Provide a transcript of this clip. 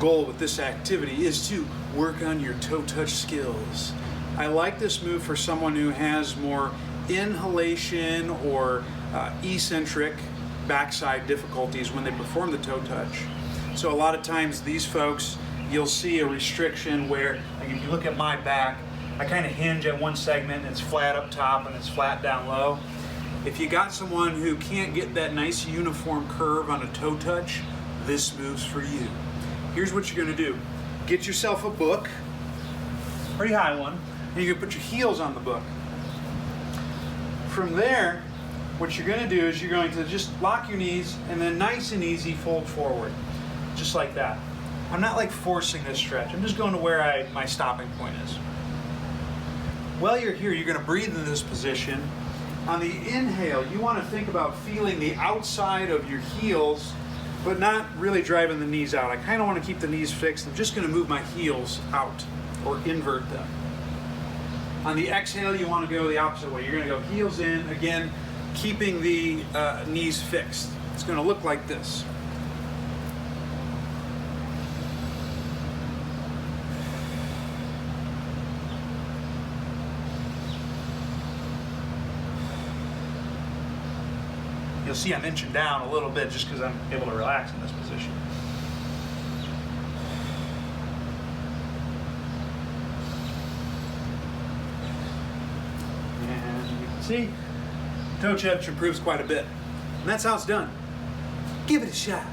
goal with this activity is to work on your toe touch skills. I like this move for someone who has more inhalation or eccentric backside difficulties when they perform the toe touch. So a lot of times these folks, you'll see a restriction where, like if you look at my back, I kind of hinge at one segment and it's flat up top and it's flat down low. If you got someone who can't get that nice uniform curve on a toe touch, this move's for you. Here's what you're gonna do. Get yourself a book, pretty high one, and you're gonna put your heels on the book. From there, what you're gonna do is you're going to just lock your knees and then nice and easy fold forward, just like that. I'm not like forcing this stretch. I'm just going to where my stopping point is. While you're here, you're gonna breathe in this position. On the inhale, you want to think about feeling the outside of your heels, but not really driving the knees out. I kind of want to keep the knees fixed. I'm just going to move my heels out or invert them. On the exhale, you want to go the opposite way. You're going to go heels in, again, keeping the knees fixed. It's going to look like this. You'll see I'm inching down a little bit just because I'm able to relax in this position. And you can see toe touch improves quite a bit. And that's how it's done. Give it a shot.